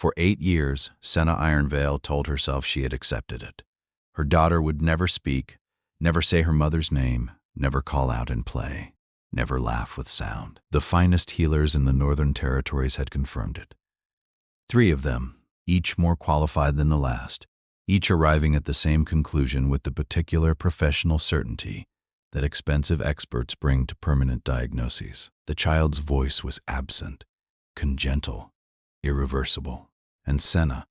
For 8 years, Senna Ironveil told herself she had accepted it. Her daughter would never speak, never say her mother's name, never call out in play, never laugh with sound. The finest healers in the Northern Territories had confirmed it. 3 of them, each more qualified than the last, each arriving at the same conclusion with the particular professional certainty that expensive experts bring to permanent diagnoses. The child's voice was absent, congenital, irreversible, and Senna,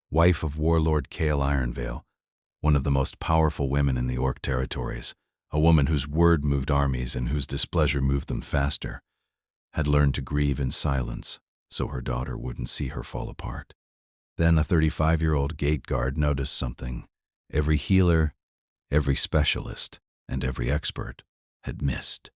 wife of Warlord Kael Ironveil, one of the most powerful women in the Orc territories, a woman whose word moved armies and whose displeasure moved them faster, had learned to grieve in silence so her daughter wouldn't see her fall apart. Then a 35-year-old gate guard noticed something every healer, every specialist, and every expert had missed.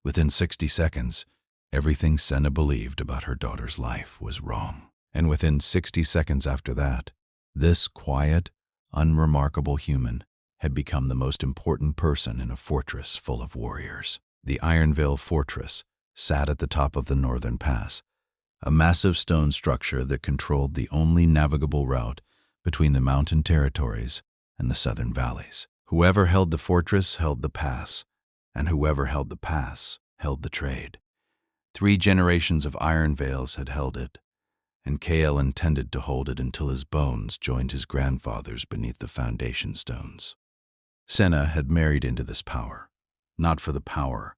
Within 60 seconds, everything Senna believed about her daughter's life was wrong. And within 60 seconds after that, this quiet, unremarkable human had become the most important person in a fortress full of warriors. The Ironveil Fortress sat at the top of the Northern Pass, a massive stone structure that controlled the only navigable route between the mountain territories and the southern valleys. Whoever held the fortress held the pass, and whoever held the pass held the trade. 3 generations of Ironveils had held it, and Kael intended to hold it until his bones joined his grandfather's beneath the foundation stones. Senna had married into this power, not for the power,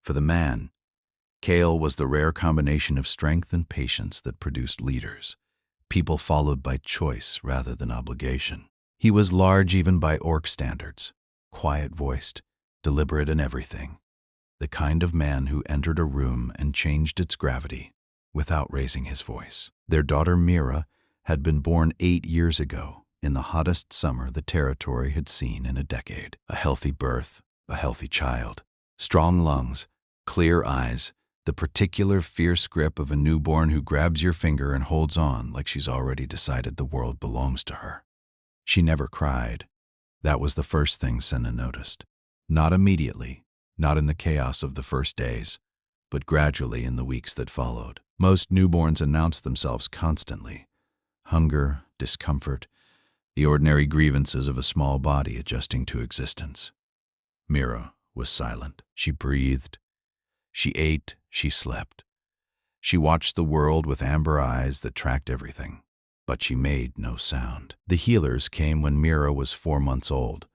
for the man. Kael was the rare combination of strength and patience that produced leaders, people followed by choice rather than obligation. He was large even by Orc standards, quiet-voiced, deliberate in everything, the kind of man who entered a room and changed its gravity without raising his voice. Their daughter Mira had been born 8 years ago, in the hottest summer the territory had seen in a decade. A healthy birth, a healthy child, strong lungs, clear eyes, the particular fierce grip of a newborn who grabs your finger and holds on like she's already decided the world belongs to her. She never cried. That was the first thing Senna noticed. Not immediately, not in the chaos of the first days, but gradually in the weeks that followed. Most newborns announced themselves constantly. Hunger, discomfort, the ordinary grievances of a small body adjusting to existence. Mira was silent. She breathed. She ate. She slept. She watched the world with amber eyes that tracked everything, but she made no sound. The healers came when Mira was 4 months old.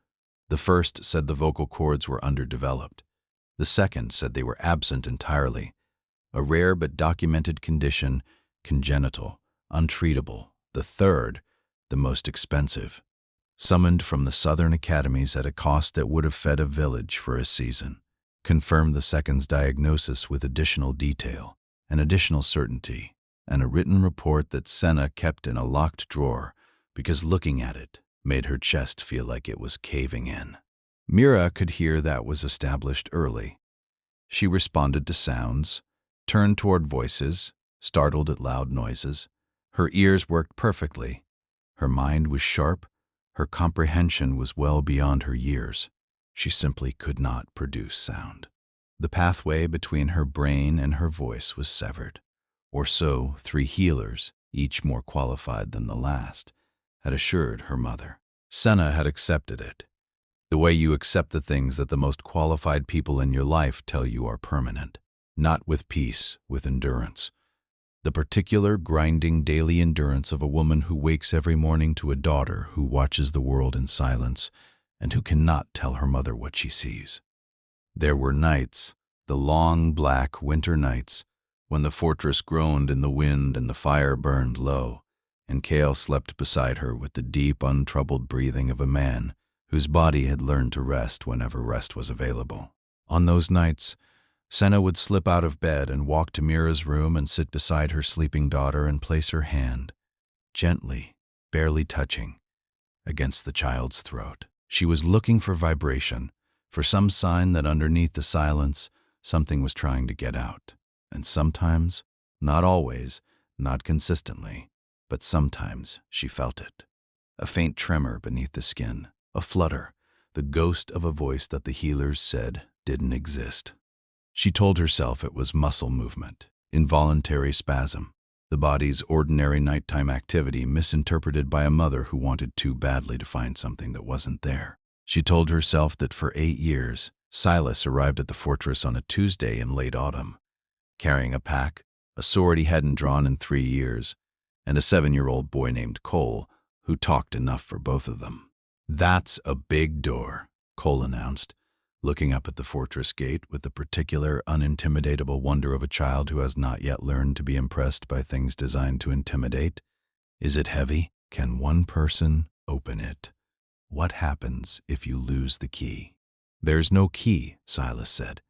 The first said the vocal cords were underdeveloped. The second said they were absent entirely, a rare but documented condition, congenital, untreatable. The third, the most expensive, summoned from the southern academies at a cost that would have fed a village for a season, confirmed the second's diagnosis with additional detail, an additional certainty, and a written report that Senna kept in a locked drawer because looking at it made her chest feel like it was caving in. Mira could hear that was established early. She responded to sounds, turned toward voices, startled at loud noises. Her ears worked perfectly. Her mind was sharp. Her comprehension was well beyond her years. She simply could not produce sound. The pathway between her brain and her voice was severed, or so 3 healers, each more qualified than the last, had assured her mother. Senna had accepted it, the way you accept the things that the most qualified people in your life tell you are permanent, not with peace, with endurance. The particular grinding daily endurance of a woman who wakes every morning to a daughter who watches the world in silence and who cannot tell her mother what she sees. There were nights, the long black winter nights, when the fortress groaned in the wind and the fire burned low, and Kael slept beside her with the deep, untroubled breathing of a man whose body had learned to rest whenever rest was available. On those nights, Senna would slip out of bed and walk to Mira's room and sit beside her sleeping daughter and place her hand, gently, barely touching, against the child's throat. She was looking for vibration, for some sign that underneath the silence, something was trying to get out. And sometimes, not always, not consistently, but sometimes she felt it. A faint tremor beneath the skin, a flutter, the ghost of a voice that the healers said didn't exist. She told herself it was muscle movement, involuntary spasm, the body's ordinary nighttime activity misinterpreted by a mother who wanted too badly to find something that wasn't there. She told herself that for 8 years, Silas arrived at the fortress on a Tuesday in late autumn, carrying a pack, a sword he hadn't drawn in 3 years, and a 7-year-old boy named Cole, who talked enough for both of them. "That's a big door," Cole announced, looking up at the fortress gate with the particular unintimidatable wonder of a child who has not yet learned to be impressed by things designed to intimidate. "Is it heavy? Can one person open it? What happens if you lose the key?" "There's no key," Silas said.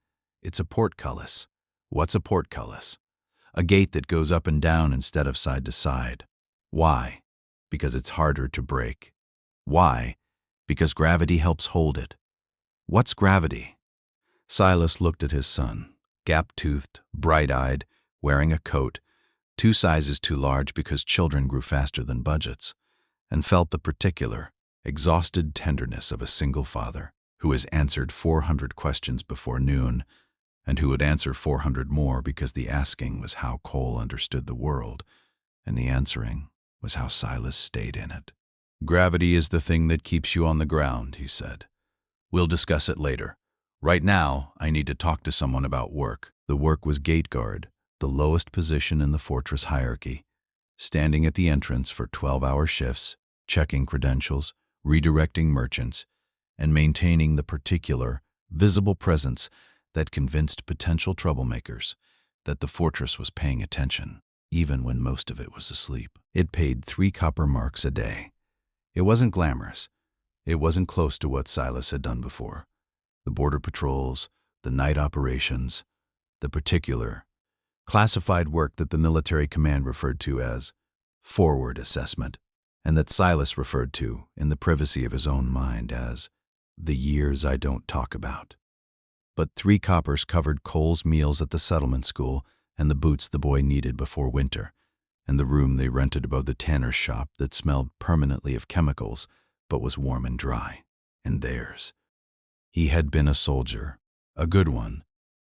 "It's a portcullis." "What's a portcullis?" "A gate that goes up and down instead of side to side." "Why?" "Because it's harder to break." "Why?" "Because gravity helps hold it." "What's gravity?" Silas looked at his son, gap-toothed, bright-eyed, wearing a coat, 2 sizes too large because children grew faster than budgets, and felt the particular, exhausted tenderness of a single father who has answered 400 questions before noon, and who would answer 400 more because the asking was how Cole understood the world, and the answering was how Silas stayed in it. "Gravity is the thing that keeps you on the ground," he said. "We'll discuss it later. Right now, I need to talk to someone about work." The work was gate guard, the lowest position in the fortress hierarchy, standing at the entrance for 12-hour shifts, checking credentials, redirecting merchants, and maintaining the particular, visible presence that convinced potential troublemakers that the fortress was paying attention, even when most of it was asleep. It paid 3 copper marks a day. It wasn't glamorous. It wasn't close to what Silas had done before. The border patrols, the night operations, the particular, classified work that the military command referred to as forward assessment, and that Silas referred to, in the privacy of his own mind, as the years I don't talk about. But 3 coppers covered Cole's meals at the settlement school and the boots the boy needed before winter, and the room they rented above the tanner's shop that smelled permanently of chemicals but was warm and dry, and theirs. He had been a soldier, a good one,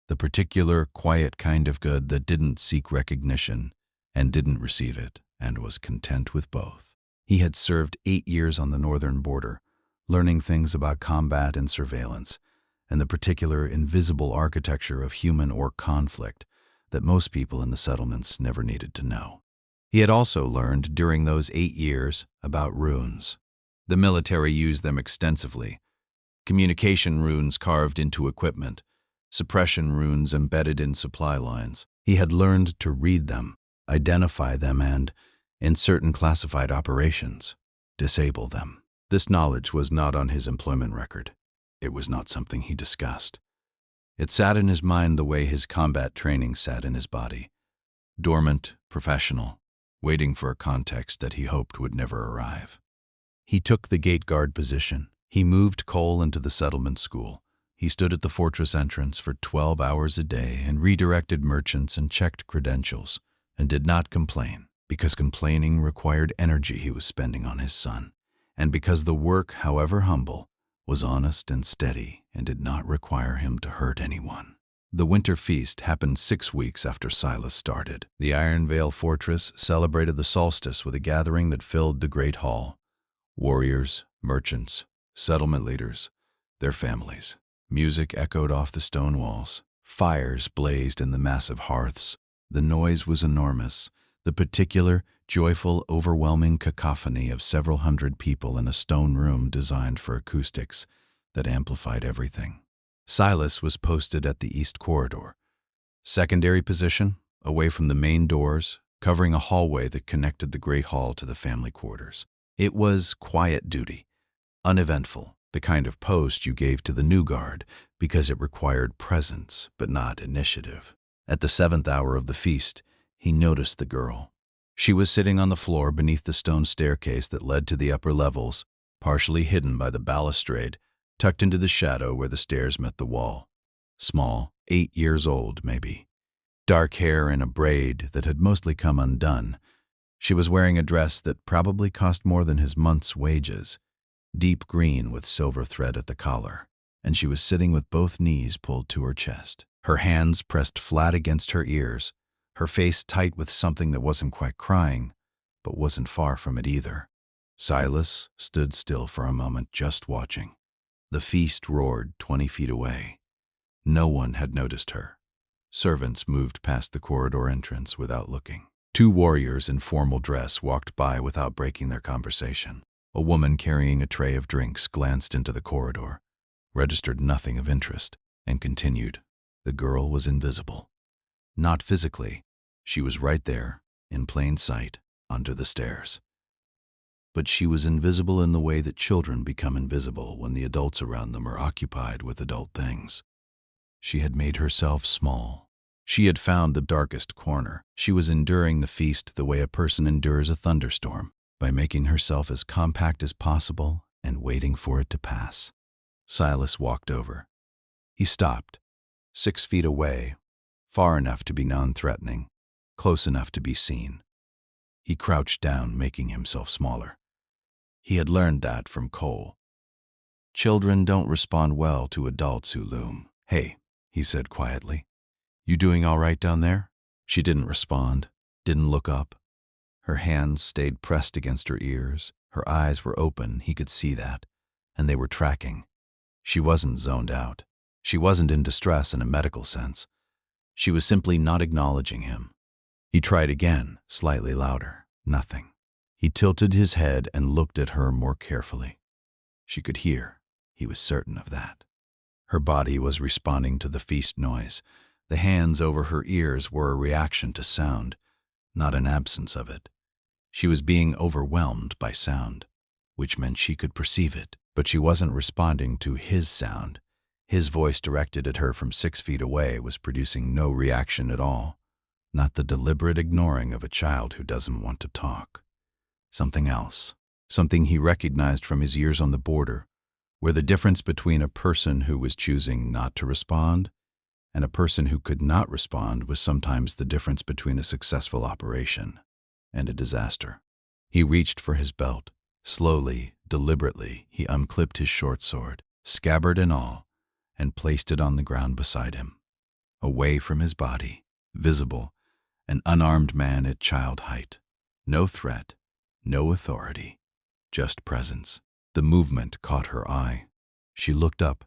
the particular, quiet kind of good that didn't seek recognition and didn't receive it, and was content with both. He had served 8 years on the northern border, learning things about combat and surveillance, and the particular invisible architecture of human orc conflict that most people in the settlements never needed to know. He had also learned during those 8 years about runes. The military used them extensively. Communication runes carved into equipment, suppression runes embedded in supply lines. He had learned to read them, identify them, and, in certain classified operations, disable them. This knowledge was not on his employment record. It was not something he discussed. It sat in his mind the way his combat training sat in his body, dormant, professional, waiting for a context that he hoped would never arrive. He took the gate guard position. He moved Cole into the settlement school. He stood at the fortress entrance for 12 hours a day and redirected merchants and checked credentials, and did not complain, because complaining required energy he was spending on his son, and because the work, however humble, was honest and steady and did not require him to hurt anyone. The winter feast happened 6 weeks after Silas started. The Iron Vale fortress celebrated the solstice with a gathering that filled the great hall. Warriors, merchants, settlement leaders, their families. Music echoed off the stone walls. Fires blazed in the massive hearths. The noise was enormous, the particular, joyful, overwhelming cacophony of several hundred people in a stone room designed for acoustics that amplified everything. Silas was posted at the east corridor, secondary position, away from the main doors, covering a hallway that connected the great hall to the family quarters. It was quiet duty, uneventful, the kind of post you gave to the new guard because it required presence but not initiative. At the 7th hour of the feast, he noticed the girl. She was sitting on the floor beneath the stone staircase that led to the upper levels, partially hidden by the balustrade, tucked into the shadow where the stairs met the wall. Small, 8 years old, maybe. Dark hair in a braid that had mostly come undone. She was wearing a dress that probably cost more than his month's wages, deep green with silver thread at the collar, and she was sitting with both knees pulled to her chest, her hands pressed flat against her ears, her face tight with something that wasn't quite crying, but wasn't far from it either. Silas stood still for a moment, just watching. The feast roared 20 feet away. No one had noticed her. Servants moved past the corridor entrance without looking. Two warriors in formal dress walked by without breaking their conversation. A woman carrying a tray of drinks glanced into the corridor, registered nothing of interest, and continued. The girl was invisible. Not physically. She was right there, in plain sight, under the stairs. But she was invisible in the way that children become invisible when the adults around them are occupied with adult things. She had made herself small. She had found the darkest corner. She was enduring the feast the way a person endures a thunderstorm, by making herself as compact as possible and waiting for it to pass. Silas walked over. He stopped, 6 feet away, far enough to be non-threatening, close enough to be seen. He crouched down, making himself smaller. He had learned that from Kael. Children don't respond well to adults who loom. "Hey," he said quietly. "You doing all right down there?" She didn't respond, didn't look up. Her hands stayed pressed against her ears. Her eyes were open, he could see that, and they were tracking. She wasn't zoned out. She wasn't in distress in a medical sense. She was simply not acknowledging him. He tried again, slightly louder. Nothing. He tilted his head and looked at her more carefully. She could hear. He was certain of that. Her body was responding to the feast noise. The hands over her ears were a reaction to sound, not an absence of it. She was being overwhelmed by sound, which meant she could perceive it, but she wasn't responding to his sound. His voice directed at her from 6 feet away was producing no reaction at all, not the deliberate ignoring of a child who doesn't want to talk. Something else, something he recognized from his years on the border, where the difference between a person who was choosing not to respond and a person who could not respond was sometimes the difference between a successful operation and a disaster. He reached for his belt. Slowly, deliberately, he unclipped his short sword, scabbard and all, and placed it on the ground beside him. Away from his body, visible, an unarmed man at child height. No threat, no authority, just presence. The movement caught her eye. She looked up,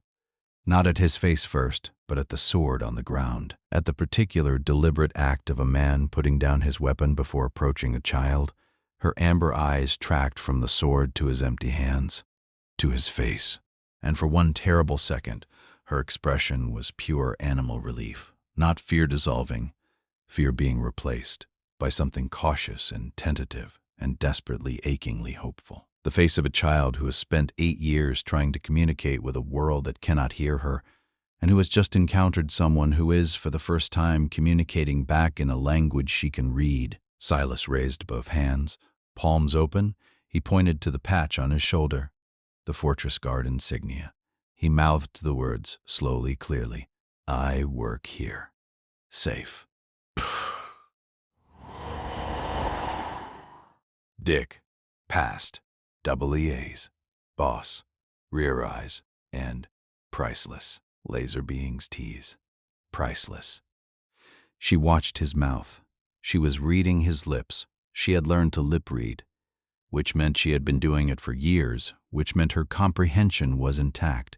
not at his face first, but at the sword on the ground, at the particular deliberate act of a man putting down his weapon before approaching a child. Her amber eyes tracked from the sword to his empty hands, to his face, and for one terrible second, her expression was pure animal relief, not fear dissolving, fear being replaced by something cautious and tentative and desperately, achingly hopeful. The face of a child who has spent 8 years trying to communicate with a world that cannot hear her, and who has just encountered someone who is, for the first time, communicating back in a language she can read. Silas raised both hands, palms open. He pointed to the patch on his shoulder, the Fortress Guard insignia. He mouthed the words, slowly, clearly. "I work here. Safe." Dick, past, double EAs, boss, rear eyes, and priceless. Laser beings tease. Priceless. She watched his mouth. She was reading his lips. She had learned to lip read, which meant she had been doing it for years, which meant her comprehension was intact,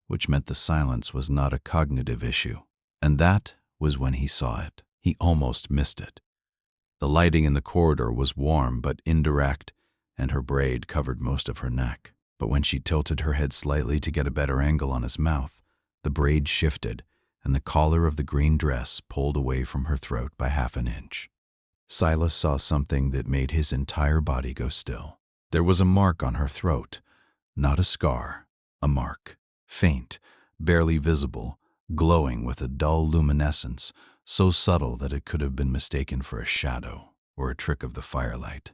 which meant the silence was not a cognitive issue. And that was when he saw it. He almost missed it. The lighting in the corridor was warm but indirect, and her braid covered most of her neck. But when she tilted her head slightly to get a better angle on his mouth, the braid shifted, and the collar of the green dress pulled away from her throat by half an inch. Silas saw something that made his entire body go still. There was a mark on her throat, not a scar, a mark, faint, barely visible, glowing with a dull luminescence, so subtle that it could have been mistaken for a shadow or a trick of the firelight.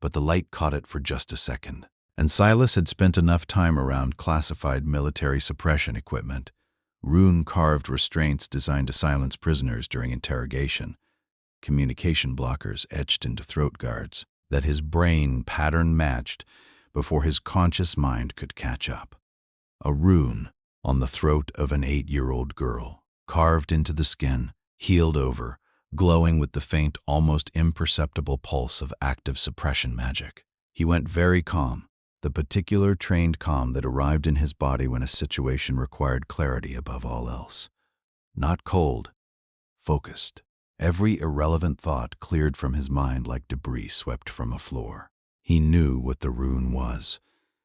But the light caught it for just a second, and Silas had spent enough time around classified military suppression equipment, rune-carved restraints designed to silence prisoners during interrogation, communication blockers etched into throat guards, that his brain pattern-matched before his conscious mind could catch up. A rune on the throat of an 8-year-old girl, carved into the skin, healed over, glowing with the faint, almost imperceptible pulse of active suppression magic. He went very calm, the particular trained calm that arrived in his body when a situation required clarity above all else. Not cold, focused. Every irrelevant thought cleared from his mind like debris swept from a floor. He knew what the rune was.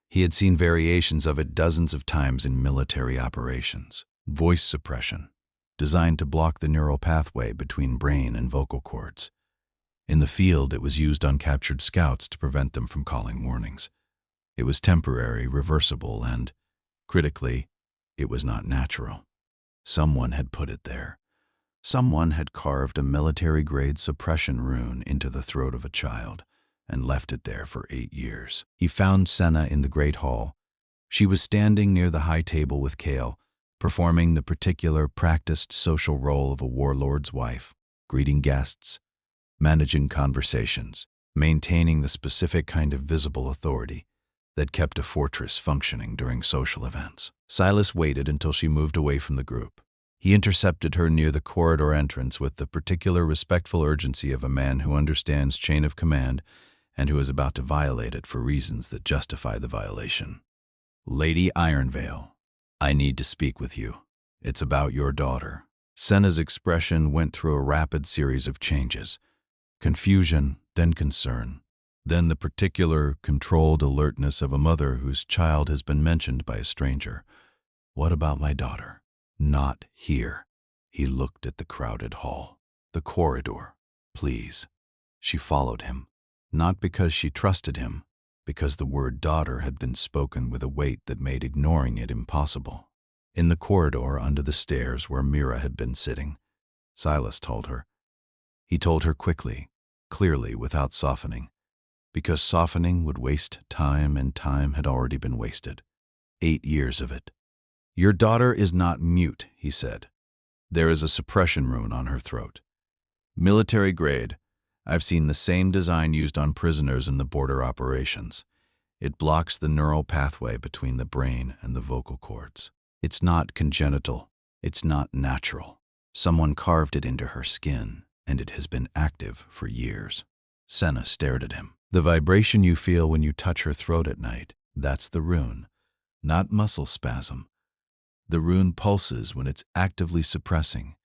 He had seen variations of it dozens of times in military operations. Voice suppression, designed to block the neural pathway between brain and vocal cords. In the field, it was used on captured scouts to prevent them from calling warnings. It was temporary, reversible, and, critically, it was not natural. Someone had put it there. Someone had carved a military-grade suppression rune into the throat of a child and left it there for 8 years. He found Senna in the great hall. She was standing near the high table with Kael, performing the particular practiced social role of a warlord's wife, greeting guests, managing conversations, maintaining the specific kind of visible authority that kept a fortress functioning during social events. Silas waited until she moved away from the group. He intercepted her near the corridor entrance with the particular respectful urgency of a man who understands chain of command and who is about to violate it for reasons that justify the violation. "Lady Ironveil, I need to speak with you. It's about your daughter." Senna's expression went through a rapid series of changes. Confusion, then concern, then the particular, controlled alertness of a mother whose child has been mentioned by a stranger. "What about my daughter?" "Not here." He looked at the crowded hall. "The corridor, please." She followed him, not because she trusted him, because the word daughter had been spoken with a weight that made ignoring it impossible. In the corridor under the stairs where Mira had been sitting, Silas told her. He told her quickly, clearly, without softening, because softening would waste time, and time had already been wasted. 8 years of it. "Your daughter is not mute," he said. "There is a suppression rune on her throat. Military grade. I've seen the same design used on prisoners in the border operations. It blocks the neural pathway between the brain and the vocal cords. It's not congenital. It's not natural. Someone carved it into her skin, and it has been active for years." Senna stared at him. "The vibration you feel when you touch her throat at night, that's the rune, not muscle spasm. The rune pulses when it's actively suppressing.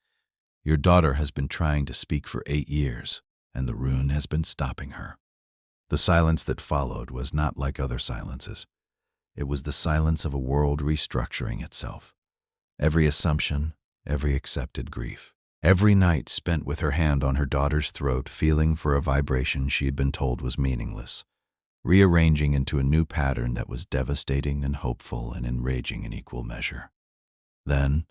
Your daughter has been trying to speak for 8 years, and the rune has been stopping her." The silence that followed was not like other silences. It was the silence of a world restructuring itself. Every assumption, every accepted grief. Every night spent with her hand on her daughter's throat, feeling for a vibration she had been told was meaningless, rearranging into a new pattern that was devastating and hopeful and enraging in equal measure. Then,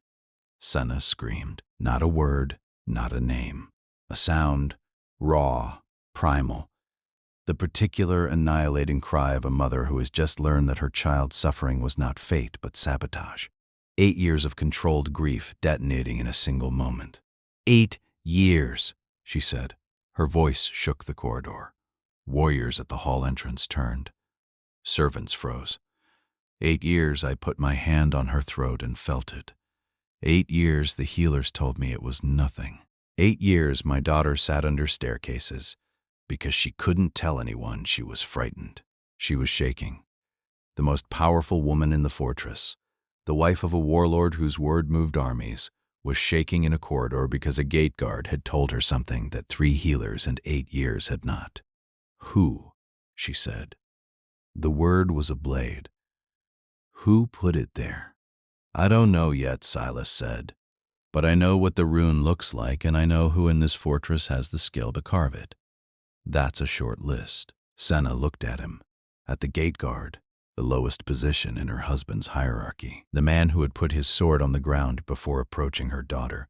Senna screamed. Not a word, not a name. A sound, raw, primal. The particular annihilating cry of a mother who has just learned that her child's suffering was not fate but sabotage. 8 years of controlled grief detonating in a single moment. 8 years, she said. Her voice shook the corridor. Warriors at the hall entrance turned. Servants froze. 8 years I put my hand on her throat and felt it. 8 years the healers told me it was nothing. 8 years my daughter sat under staircases because she couldn't tell anyone she was frightened. She was shaking. The most powerful woman in the fortress, the wife of a warlord whose word moved armies, was shaking in a corridor because a gate guard had told her something that 3 healers and 8 years had not. "Who?" she said. The word was a blade. "Who put it there?" "I don't know yet," Silas said. "But I know what the rune looks like, and I know who in this fortress has the skill to carve it." That's a short list. Senna looked at him, at the gate guard, the lowest position in her husband's hierarchy, the man who had put his sword on the ground before approaching her daughter,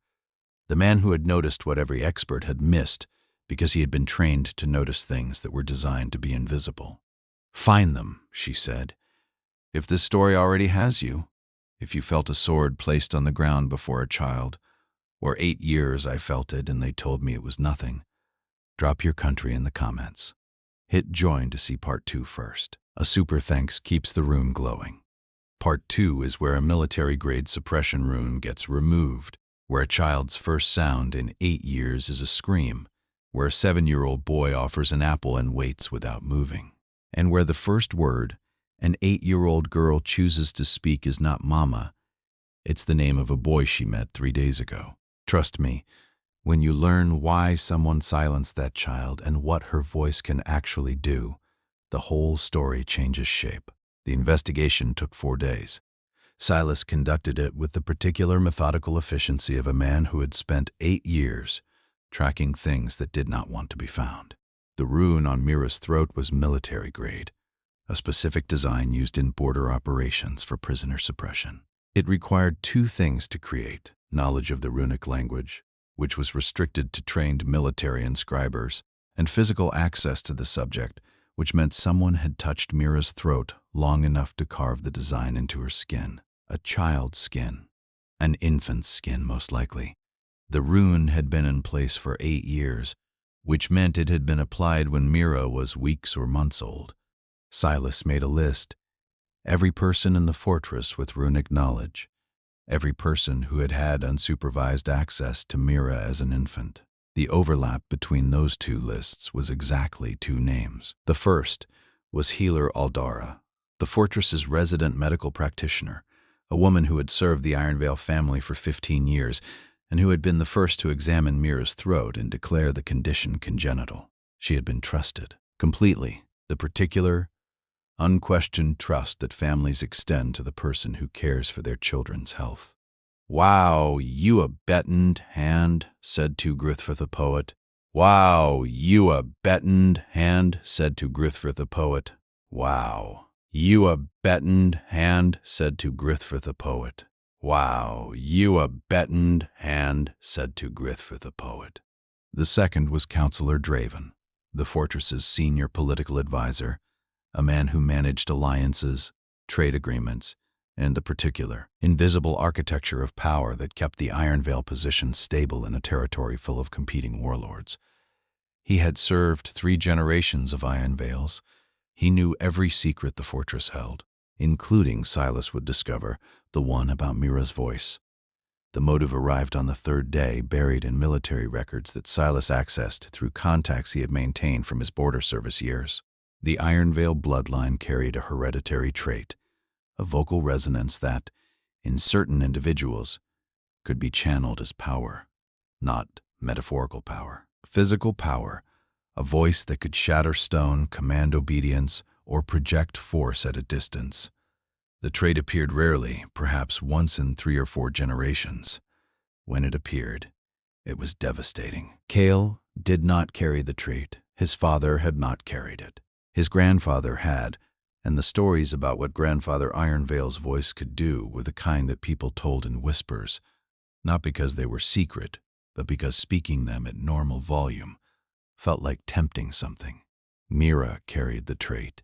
the man who had noticed what every expert had missed because he had been trained to notice things that were designed to be invisible. "Find them," she said. "If this story already has you, if you felt a sword placed on the ground before a child, or 8 years I felt it and they told me it was nothing, drop your country in the comments. Hit join to see part 2 first. A super thanks keeps the room glowing. Part 2 is where a military-grade suppression rune gets removed where a child's first sound in 8 years is a scream, where a 7-year-old boy offers an apple and waits without moving, and where the first word an 8-year-old girl chooses to speak is not mama, it's the name of a boy she met 3 days ago. Trust me, when you learn why someone silenced that child and what her voice can actually do, the whole story changes shape. The investigation took 4 days. Silas conducted it with the particular methodical efficiency of a man who had spent 8 years tracking things that did not want to be found. The rune on Mira's throat was military grade, a specific design used in border operations for prisoner suppression. It required 2 things to create: knowledge of the runic language, which was restricted to trained military inscribers, and physical access to the subject, which meant someone had touched Mira's throat long enough to carve the design into her skin. A child's skin. An infant's skin, most likely. The rune had been in place for 8 years, which meant it had been applied when Mira was weeks or months old. Silas made a list. Every person in the fortress with runic knowledge. Every person who had had unsupervised access to Mira as an infant. The overlap between those 2 lists was exactly 2 names. The first was Healer Aldara, the fortress's resident medical practitioner, a woman who had served the Ironvale family for 15 years and who had been the first to examine Mira's throat and declare the condition congenital. She had been trusted completely, the particular, unquestioned trust that families extend to the person who cares for their children's health. "Wow, you a bettened hand," said to Gruthfor the poet. "Wow, you a bettened hand," said to Gruthfor the poet. "Wow. You a bettened hand," said to Gruthfor the poet. "Wow, you a bettened hand," said to Gruthfor the poet. The second was Counselor Draven, the fortress's senior political advisor, a man who managed alliances, trade agreements, and the particular, invisible architecture of power that kept the Ironvale position stable in a territory full of competing warlords. He had served 3 generations of Ironvales. He knew every secret the fortress held, including, Silas would discover, the one about Mira's voice. The motive arrived on the 3rd day, buried in military records that Silas accessed through contacts he had maintained from his border service years. The Ironvale bloodline carried a hereditary trait, a vocal resonance that, in certain individuals, could be channeled as power, not metaphorical power. Physical power, a voice that could shatter stone, command obedience, or project force at a distance. The trait appeared rarely, perhaps once in 3 or 4 generations. When it appeared, it was devastating. Kael did not carry the trait. His father had not carried it. His grandfather had, and the stories about what Grandfather Ironvale's voice could do were the kind that people told in whispers, not because they were secret, but because speaking them at normal volume felt like tempting something. Mira carried the trait.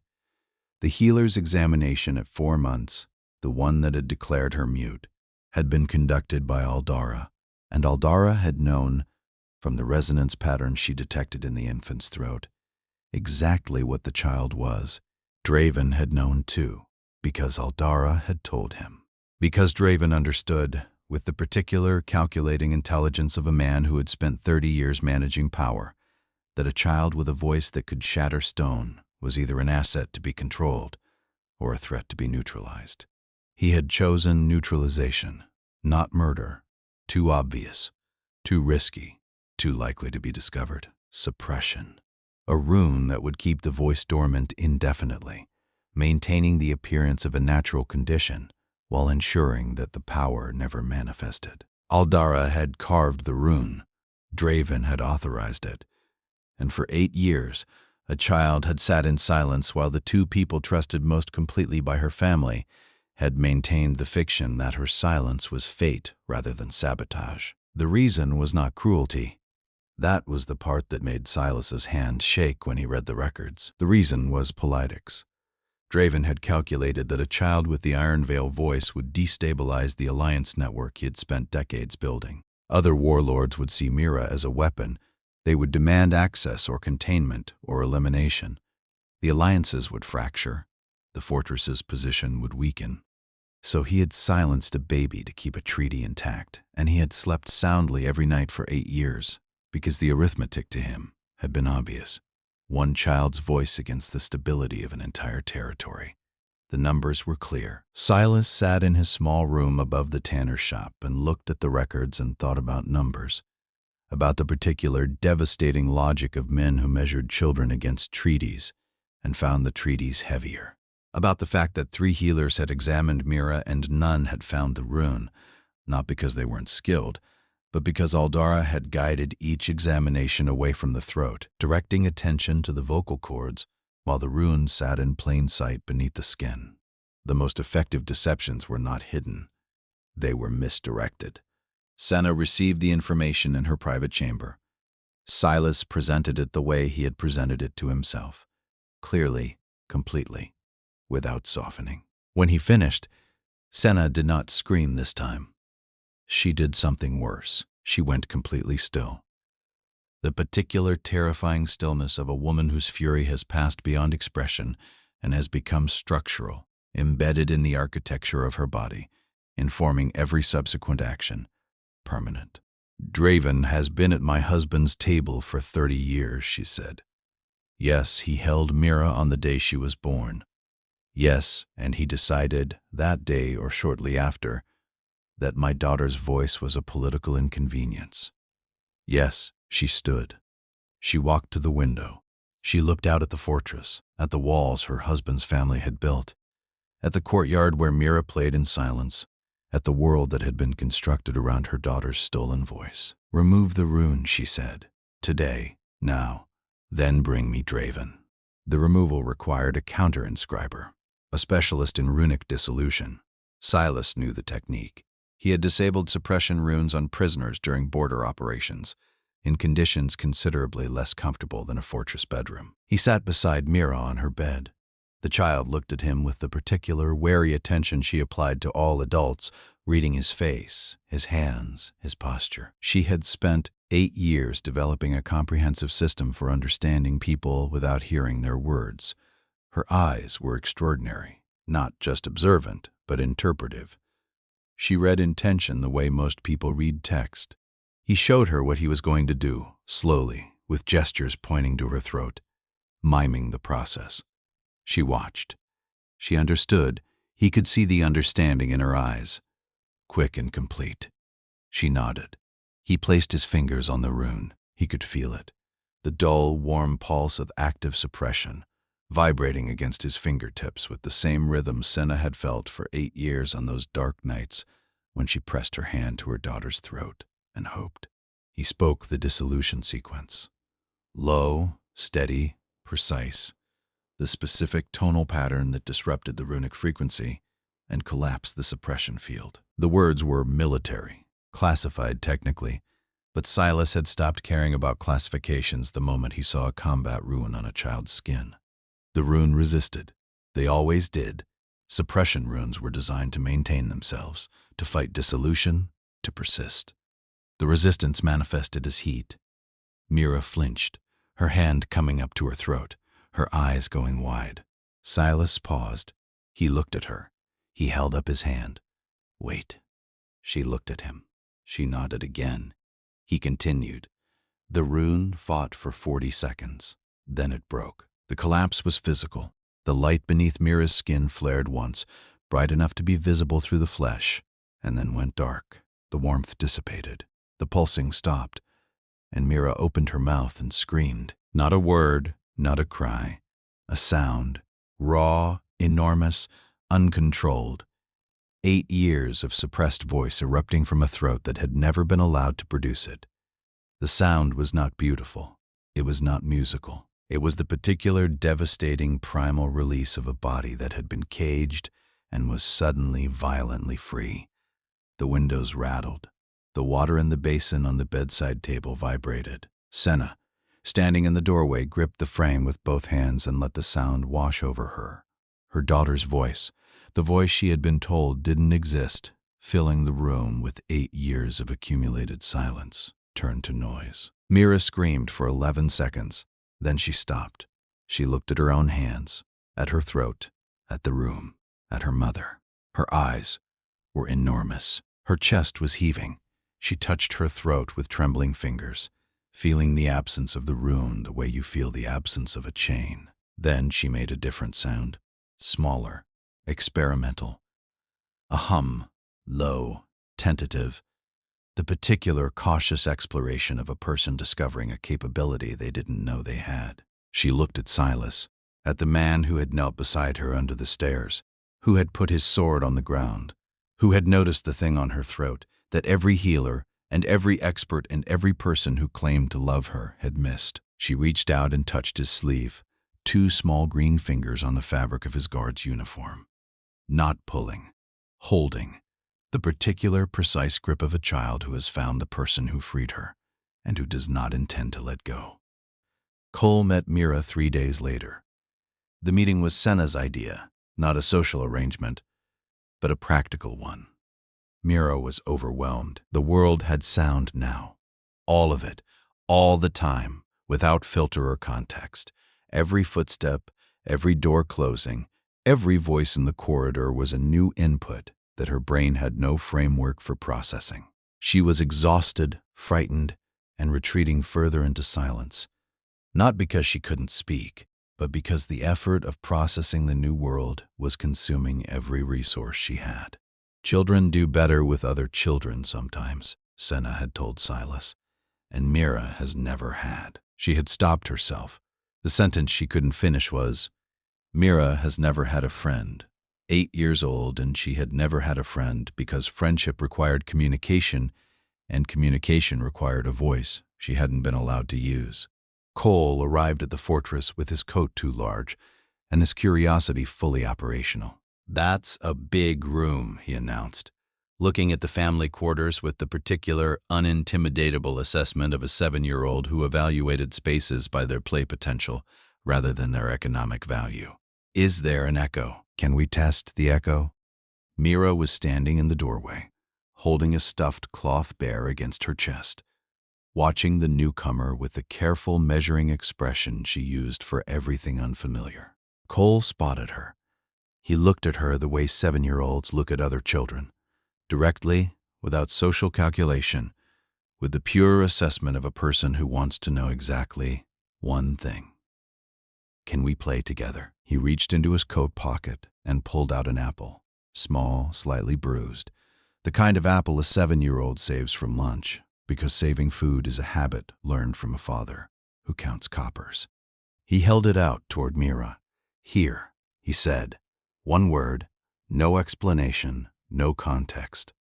The healer's examination at 4 months, the one that had declared her mute, had been conducted by Aldara, and Aldara had known, from the resonance patterns she detected in the infant's throat, exactly what the child was. Draven had known too, because Aldara had told him. Because Draven understood, with the particular calculating intelligence of a man who had spent 30 years managing power, that a child with a voice that could shatter stone was either an asset to be controlled or a threat to be neutralized. He had chosen neutralization, not murder. Too obvious, too risky, too likely to be discovered. Suppression. A rune that would keep the voice dormant indefinitely, maintaining the appearance of a natural condition while ensuring that the power never manifested. Aldara had carved the rune. Draven had authorized it. And for 8 years, a child had sat in silence while the 2 people trusted most completely by her family had maintained the fiction that her silence was fate rather than sabotage. The reason was not cruelty. That was the part that made Silas's hand shake when he read the records. The reason was politics. Draven had calculated that a child with the Ironvale voice would destabilize the alliance network he had spent decades building. Other warlords would see Mira as a weapon. They would demand access or containment or elimination. The alliances would fracture. The fortress's position would weaken. So he had silenced a baby to keep a treaty intact, and he had slept soundly every night for 8 years, because the arithmetic to him had been obvious. One child's voice against the stability of an entire territory. The numbers were clear. Silas sat in his small room above the tanner's shop and looked at the records and thought about numbers, about the particular devastating logic of men who measured children against treaties and found the treaties heavier, about the fact that 3 healers had examined Mira and none had found the rune, not because they weren't skilled, but because Aldara had guided each examination away from the throat, directing attention to the vocal cords, while the rune sat in plain sight beneath the skin. The most effective deceptions were not hidden. They were misdirected. Senna received the information in her private chamber. Silas presented it the way he had presented it to himself, clearly, completely, without softening. When he finished, Senna did not scream this time. She did something worse. She went completely still. The particular terrifying stillness of a woman whose fury has passed beyond expression and has become structural, embedded in the architecture of her body, informing every subsequent action, permanent. "Draven has been at my husband's table for 30 years, she said. Yes, he held Mira on the day she was born. Yes, and he decided, that day or shortly after, that my daughter's voice was a political inconvenience. Yes, she stood. She walked to the window. She looked out at the fortress, at the walls her husband's family had built, at the courtyard where Mira played in silence, at the world that had been constructed around her daughter's stolen voice. Remove the rune, she said. Today, now, then bring me Draven." The removal required a counter-inscriber, a specialist in runic dissolution. Silas knew the technique. He had disabled suppression runes on prisoners during border operations, in conditions considerably less comfortable than a fortress bedroom. He sat beside Mira on her bed. The child looked at him with the particular wary attention she applied to all adults, reading his face, his hands, his posture. She had spent 8 years developing a comprehensive system for understanding people without hearing their words. Her eyes were extraordinary, not just observant, but interpretive. She read intention the way most people read text. He showed her what he was going to do, slowly, with gestures pointing to her throat, miming the process. She watched. She understood. He could see the understanding in her eyes. Quick and complete. She nodded. He placed his fingers on the rune. He could feel it. The dull, warm pulse of active suppression, vibrating against his fingertips with the same rhythm Senna had felt for 8 years on those dark nights when she pressed her hand to her daughter's throat and hoped. He spoke the dissolution sequence. Low, steady, precise. The specific tonal pattern that disrupted the runic frequency and collapsed the suppression field. The words were military, classified technically, but Silas had stopped caring about classifications the moment he saw a combat rune on a child's skin. The rune resisted. They always did. Suppression runes were designed to maintain themselves, to fight dissolution, to persist. The resistance manifested as heat. Mira flinched, her hand coming up to her throat, her eyes going wide. Silas paused. He looked at her. He held up his hand. "Wait." She looked at him. She nodded again. He continued. The rune fought for 40 seconds. Then it broke. The collapse was physical. The light beneath Mira's skin flared once, bright enough to be visible through the flesh, and then went dark. The warmth dissipated. The pulsing stopped, and Mira opened her mouth and screamed. Not a word, not a cry. A sound, raw, enormous, uncontrolled. 8 years of suppressed voice erupting from a throat that had never been allowed to produce it. The sound was not beautiful. It was not musical. It was the particular devastating primal release of a body that had been caged and was suddenly violently free. The windows rattled. The water in the basin on the bedside table vibrated. Senna, standing in the doorway, gripped the frame with both hands and let the sound wash over her. Her daughter's voice, the voice she had been told didn't exist, filling the room with 8 years of accumulated silence, turned to noise. Mira screamed for 11 seconds. Then she stopped. She looked at her own hands, at her throat, at the room, at her mother. Her eyes were enormous. Her chest was heaving. She touched her throat with trembling fingers, feeling the absence of the RUNE the way you feel the absence of a chain. Then she made a different sound, smaller, experimental. A hum, low, tentative, the particular cautious exploration of a person discovering a capability they didn't know they had. She looked at Silas, at the man who had knelt beside her under the stairs, who had put his sword on the ground, who had noticed the thing on her throat that every healer and every expert and every person who claimed to love her had missed. She reached out and touched his sleeve, 2 small green fingers on the fabric of his guard's uniform. Not pulling, holding, the particular precise grip of a child who has found the person who freed her and who does not intend to let go. Kael met Mira 3 days later. The meeting was Senna's idea, not a social arrangement, but a practical one. Mira was overwhelmed. The world had sound now. All of it, all the time, without filter or context. Every footstep, every door closing, every voice in the corridor was a new input that her brain had no framework for processing. She was exhausted, frightened, and retreating further into silence, not because she couldn't speak, but because the effort of processing the new world was consuming every resource she had. Children do better with other children sometimes, Senna had told Silas, and Mira has never had. She had stopped herself. The sentence she couldn't finish was, Mira has never had a friend. 8 years old, and she had never had a friend because friendship required communication, and communication required a voice she hadn't been allowed to use. Kael arrived at the fortress with his coat too large and his curiosity fully operational. "That's a big room," he announced, looking at the family quarters with the particular, unintimidatable assessment of a 7-year-old who evaluated spaces by their play potential rather than their economic value. "Is there an echo? Can we test the echo?" Mira was standing in the doorway, holding a stuffed cloth bear against her chest, watching the newcomer with the careful measuring expression she used for everything unfamiliar. Kael spotted her. He looked at her the way 7-year-olds look at other children, directly, without social calculation, with the pure assessment of a person who wants to know exactly one thing. "Can we play together?" He reached into his coat pocket and pulled out an apple, small, slightly bruised, the kind of apple a 7-year-old saves from lunch, because saving food is a habit learned from a father who counts coppers. He held it out toward Mira. "Here," he said. One word, no explanation, no context.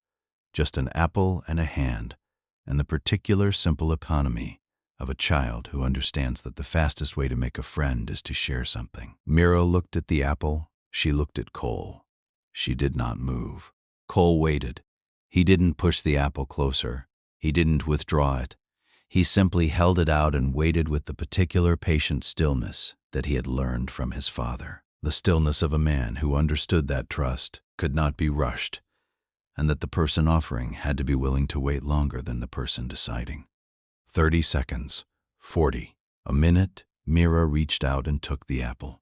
Just an apple and a hand, and the particular simple economy of a child who understands that the fastest way to make a friend is to share something. Mira looked at the apple. She looked at Kael. She did not move. Kael waited. He didn't push the apple closer. He didn't withdraw it. He simply held it out and waited with the particular patient stillness that he had learned from his father. The stillness of a man who understood that trust could not be rushed, and that the person offering had to be willing to wait longer than the person deciding. 30 seconds, 40, a minute. Mira reached out and took the apple.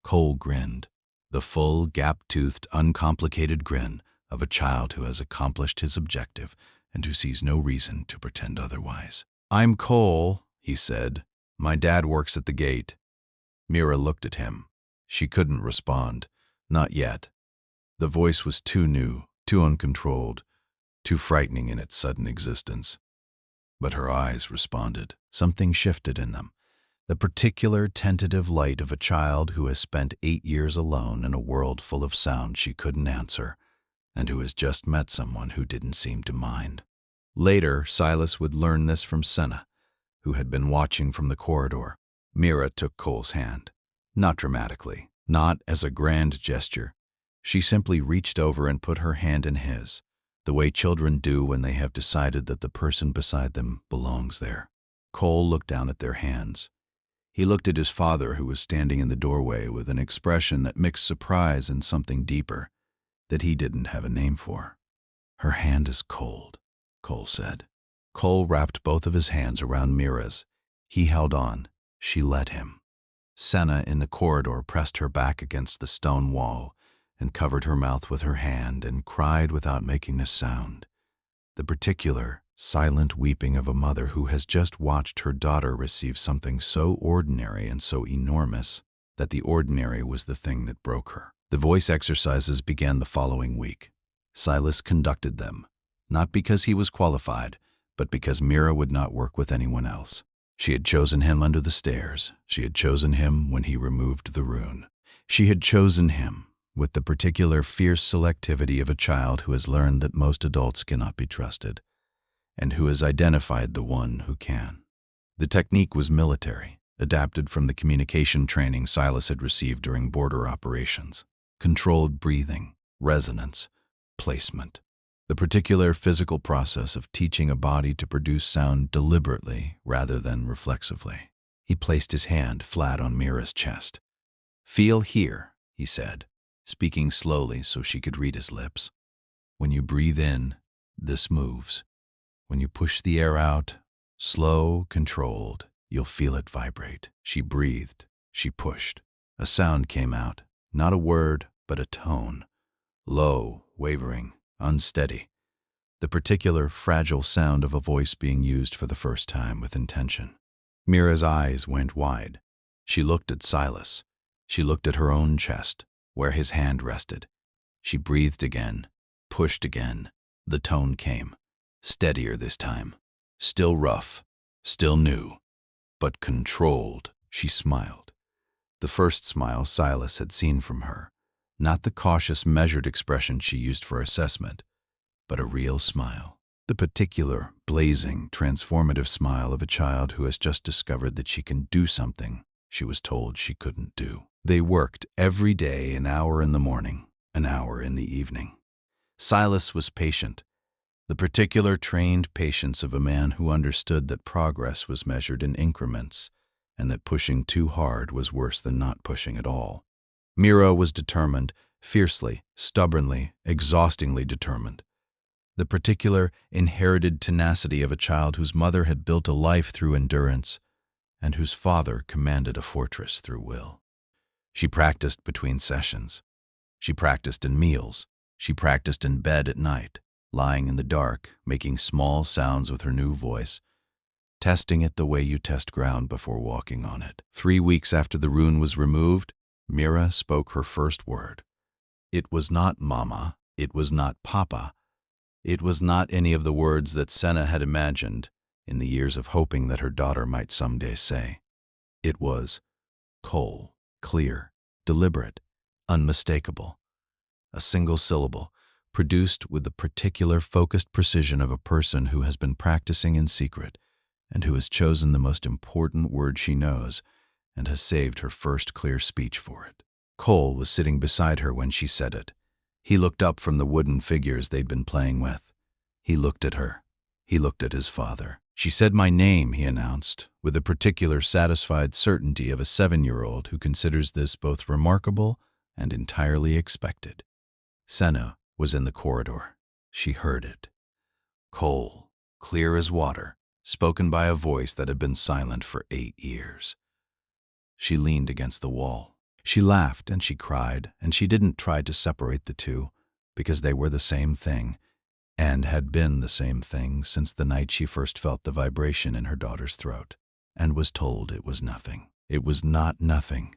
Kael grinned, the full, gap-toothed, uncomplicated grin of a child who has accomplished his objective and who sees no reason to pretend otherwise. "I'm Kael," he said. "My dad works at the gate." Mira looked at him. She couldn't respond. Not yet. The voice was too new, too uncontrolled, too frightening in its sudden existence. But her eyes responded. Something shifted in them. The particular tentative light of a child who has spent 8 years alone in a world full of sound she couldn't answer, and who has just met someone who didn't seem to mind. Later, Silas would learn this from Senna, who had been watching from the corridor. Mira took Kael's hand. Not dramatically, not as a grand gesture. She simply reached over and put her hand in his, the way children do when they have decided that the person beside them belongs there. Kael looked down at their hands. He looked at his father, who was standing in the doorway with an expression that mixed surprise and something deeper that he didn't have a name for. "Her hand is cold," Kael said. Kael wrapped both of his hands around Mira's. He held on. She let him. Senna in the corridor pressed her back against the stone wall and covered her mouth with her hand and cried without making a sound. The particular, silent weeping of a mother who has just watched her daughter receive something so ordinary and so enormous that the ordinary was the thing that broke her. The voice exercises began the following week. Silas conducted them, not because he was qualified, but because Mira would not work with anyone else. She had chosen him under the stairs. She had chosen him when he removed the RUNE. She had chosen him with the particular fierce selectivity of a child who has learned that most adults cannot be trusted, and who has identified the one who can. The technique was military, adapted from the communication training Silas had received during border operations. Controlled breathing, resonance, placement. The particular physical process of teaching a body to produce sound deliberately rather than reflexively. He placed his hand flat on Mira's chest. "Feel here," he said, speaking slowly so she could read his lips. "When you breathe in, this moves. When you push the air out, slow, controlled, you'll feel it vibrate." She breathed. She pushed. A sound came out, not a word, but a tone. Low, wavering, unsteady. The particular fragile sound of a voice being used for the first time with intention. Mira's eyes went wide. She looked at Silas. She looked at her own chest, where his hand rested. She breathed again, pushed again. The tone came. Steadier this time. Still rough, still new, but controlled. She smiled. The first smile Silas had seen from her. Not the cautious, measured expression she used for assessment, but a real smile. The particular, blazing, transformative smile of a child who has just discovered that she can do something she was told she couldn't do. They worked every day, an hour in the morning, an hour in the evening. Silas was patient, the particular trained patience of a man who understood that progress was measured in increments and that pushing too hard was worse than not pushing at all. Mira was determined, fiercely, stubbornly, exhaustingly determined. The particular inherited tenacity of a child whose mother had built a life through endurance and whose father commanded a fortress through will. She practiced between sessions. She practiced in meals. She practiced in bed at night, lying in the dark, making small sounds with her new voice, testing it the way you test ground before walking on it. 3 weeks after the RUNE was removed, Mira spoke her first word. It was not mama. It was not papa. It was not any of the words that Senna had imagined in the years of hoping that her daughter might someday say. It was Kael, clear, deliberate, unmistakable. A single syllable, produced with the particular focused precision of a person who has been practicing in secret and who has chosen the most important word she knows and has saved her first clear speech for it. Kael was sitting beside her when she said it. He looked up from the wooden figures they'd been playing with. He looked at her. He looked at his father. "She said my name," he announced, with the particular satisfied certainty of a 7-year-old who considers this both remarkable and entirely expected. Senna was in the corridor. She heard it. Kael, clear as water, spoken by a voice that had been silent for 8 years. She leaned against the wall. She laughed and she cried, and she didn't try to separate the two, because they were the same thing, and had been the same thing since the night she first felt the vibration in her daughter's throat, and was told it was nothing. It was not nothing.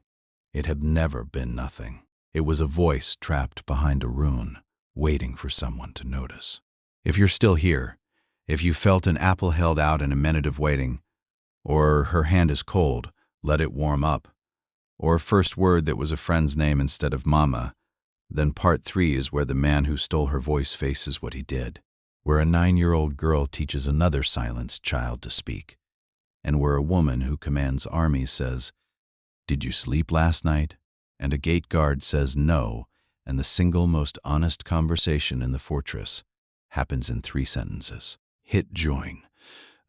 It had never been nothing. It was a voice trapped behind a RUNE, waiting for someone to notice. If you're still here, if you felt an apple held out in a minute of waiting, or her hand is cold, let it warm up, or a first word that was a friend's name instead of mama, then part 3 is where the man who stole her voice faces what he did, where a 9-year-old girl teaches another silenced child to speak, and where a woman who commands armies says, "Did you sleep last night?" and a gate guard says no, and the single most honest conversation in the fortress happens in 3 sentences. Hit join.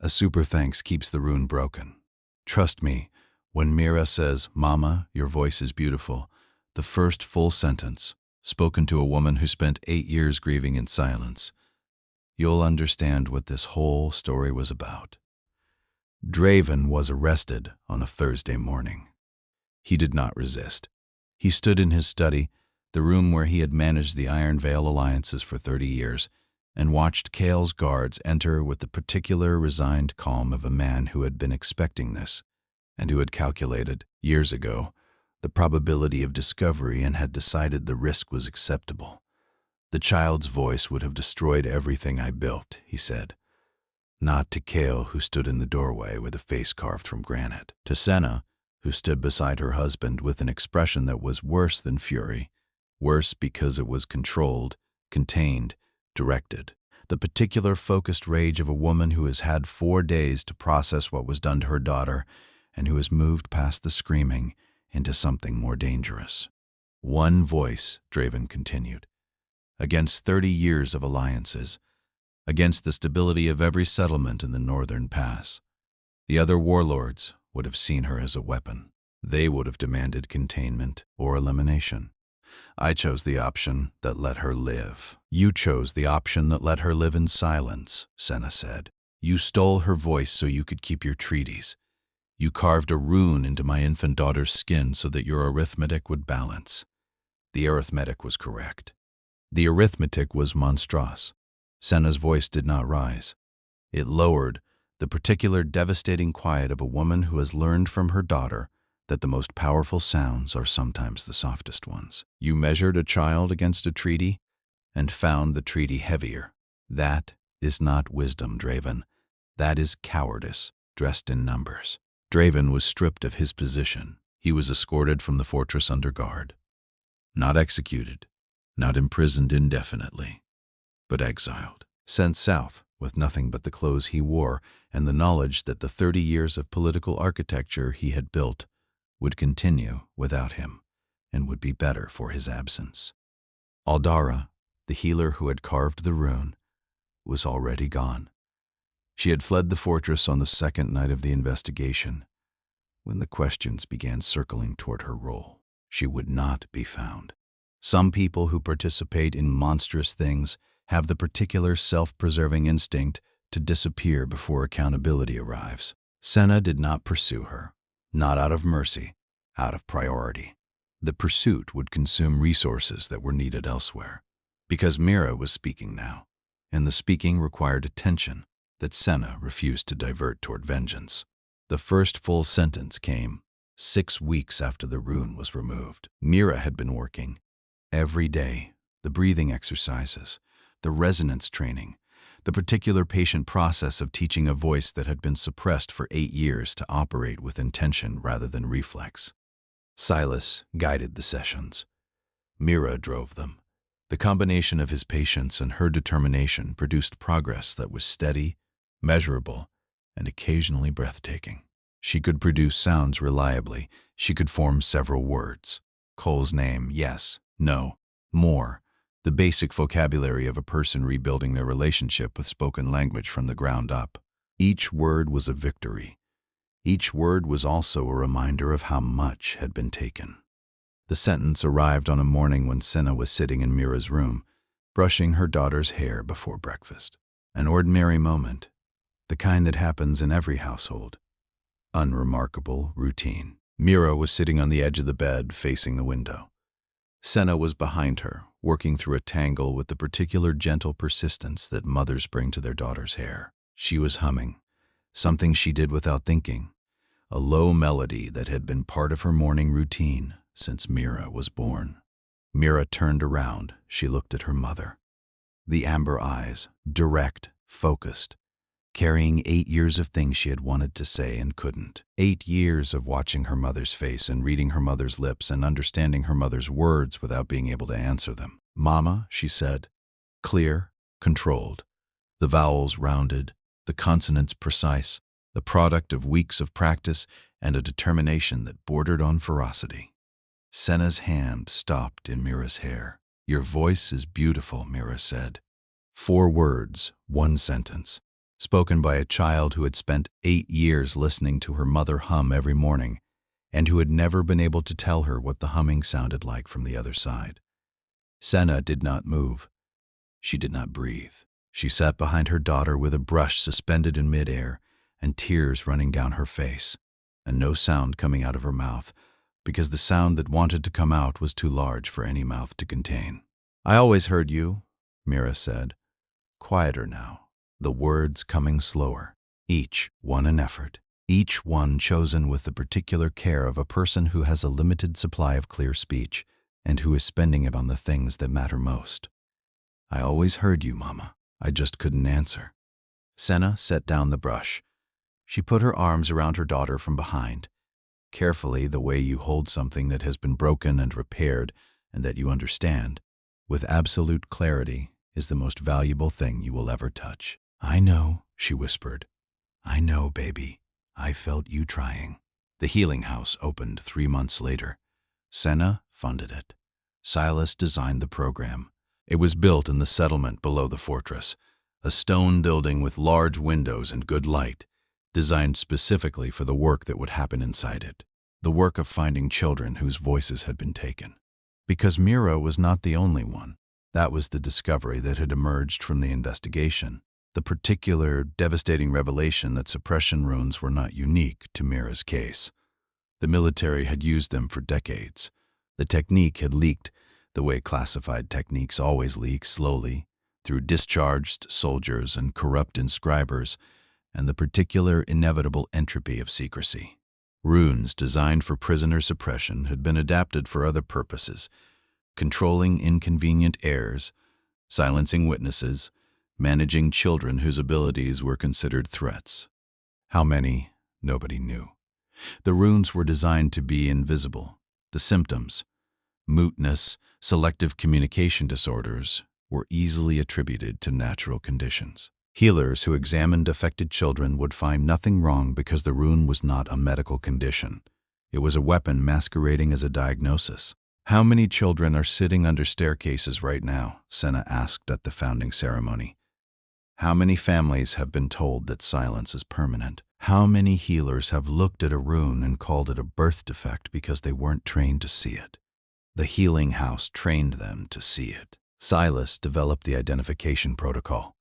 A super thanks keeps the RUNE broken. Trust me, when Mira says, "Mama, your voice is beautiful," the first full sentence, spoken to a woman who spent 8 years grieving in silence, you'll understand what this whole story was about. Draven was arrested on a Thursday morning. He did not resist. He stood in his study, the room where he had managed the Iron Veil alliances for 30 years, and watched Kael's guards enter with the particular resigned calm of a man who had been expecting this, and who had calculated, years ago, the probability of discovery and had decided the risk was acceptable. "The child's voice would have destroyed everything I built," he said. Not to Kael, who stood in the doorway with a face carved from granite. To Senna, who stood beside her husband with an expression that was worse than fury, worse because it was controlled, contained, directed. The particular focused rage of a woman who has had 4 days to process what was done to her daughter and who has moved past the screaming into something more dangerous. One voice, Draven continued, against 30 years of alliances, against the stability of every settlement in the northern pass. The other warlords would have seen her as a weapon. They would have demanded containment or elimination. I chose the option that let her live. You chose the option that let her live in silence, Senna said. You stole her voice so you could keep your treaties. You carved a rune into my infant daughter's skin so that your arithmetic would balance. The arithmetic was correct. The arithmetic was monstrous. Senna's voice did not rise. It lowered, the particular devastating quiet of a woman who has learned from her daughter that the most powerful sounds are sometimes the softest ones. You measured a child against a treaty and found the treaty heavier. That is not wisdom, Draven. That is cowardice, dressed in numbers. Draven was stripped of his position. He was escorted from the fortress under guard. Not executed, not imprisoned indefinitely, but exiled, sent south with nothing but the clothes he wore and the knowledge that the 30 years of political architecture he had built would continue without him and would be better for his absence. Aldara, the healer who had carved the rune, was already gone. She had fled the fortress on the second night of the investigation, when the questions began circling toward her role. She would not be found. Some people who participate in monstrous things have the particular self-preserving instinct to disappear before accountability arrives. Senna did not pursue her, not out of mercy, out of priority. The pursuit would consume resources that were needed elsewhere. Because Mira was speaking now, and the speaking required attention that Senna refused to divert toward vengeance. The first full sentence came 6 weeks after the rune was removed. Mira had been working every day, the breathing exercises, the resonance training, the particular patient process of teaching a voice that had been suppressed for 8 years to operate with intention rather than reflex. Silas guided the sessions. Mira drove them. The combination of his patience and her determination produced progress that was steady, measurable, and occasionally breathtaking. She could produce sounds reliably. She could form several words. Cole's name, yes, no, more. The basic vocabulary of a person rebuilding their relationship with spoken language from the ground up. Each word was a victory. Each word was also a reminder of how much had been taken. The sentence arrived on a morning when Senna was sitting in Mira's room, brushing her daughter's hair before breakfast. An ordinary moment, the kind that happens in every household. Unremarkable routine. Mira was sitting on the edge of the bed, facing the window. Senna was behind her, working through a tangle with the particular gentle persistence that mothers bring to their daughters' hair. She was humming, something she did without thinking, a low melody that had been part of her morning routine since Mira was born. Mira turned around. She looked at her mother. The amber eyes, direct, focused, carrying 8 years of things she had wanted to say and couldn't. 8 years of watching her mother's face and reading her mother's lips and understanding her mother's words without being able to answer them. "Mama," she said, clear, controlled, the vowels rounded, the consonants precise, the product of weeks of practice and a determination that bordered on ferocity. Senna's hand stopped in Mira's hair. "Your voice is beautiful," Mira said. 4 words, 1 sentence, spoken by a child who had spent 8 years listening to her mother hum every morning and who had never been able to tell her what the humming sounded like from the other side. Senna did not move. She did not breathe. She sat behind her daughter with a brush suspended in midair and tears running down her face, and no sound coming out of her mouth, because the sound that wanted to come out was too large for any mouth to contain. "I always heard you," Mira said. Quieter now, the words coming slower, each one an effort, each one chosen with the particular care of a person who has a limited supply of clear speech and who is spending it on the things that matter most. "I always heard you, Mama. I just couldn't answer." Senna set down the brush. She put her arms around her daughter from behind. Carefully, the way you hold something that has been broken and repaired and that you understand, with absolute clarity, is the most valuable thing you will ever touch. "I know," she whispered. "I know, baby. I felt you trying." The healing house opened 3 months later. Senna funded it. Silas designed the program. It was built in the settlement below the fortress, a stone building with large windows and good light, designed specifically for the work that would happen inside it, the work of finding children whose voices had been taken. Because Mira was not the only one. That was the discovery that had emerged from the investigation, the particular devastating revelation that suppression runes were not unique to Mira's case. The military had used them for decades. The technique had leaked the way classified techniques always leak, slowly, through discharged soldiers and corrupt inscribers, and the particular inevitable entropy of secrecy. Runes designed for prisoner suppression had been adapted for other purposes, controlling inconvenient heirs, silencing witnesses, managing children whose abilities were considered threats. How many, nobody knew. The runes were designed to be invisible. The symptoms, mootness, selective communication disorders, were easily attributed to natural conditions. Healers who examined affected children would find nothing wrong because the rune was not a medical condition. It was a weapon masquerading as a diagnosis. "How many children are sitting under staircases right now?" Senna asked at the founding ceremony. "How many families have been told that silence is permanent? How many healers have looked at a rune and called it a birth defect because they weren't trained to see it? The healing house trained them to see it." Silas developed the identification protocol,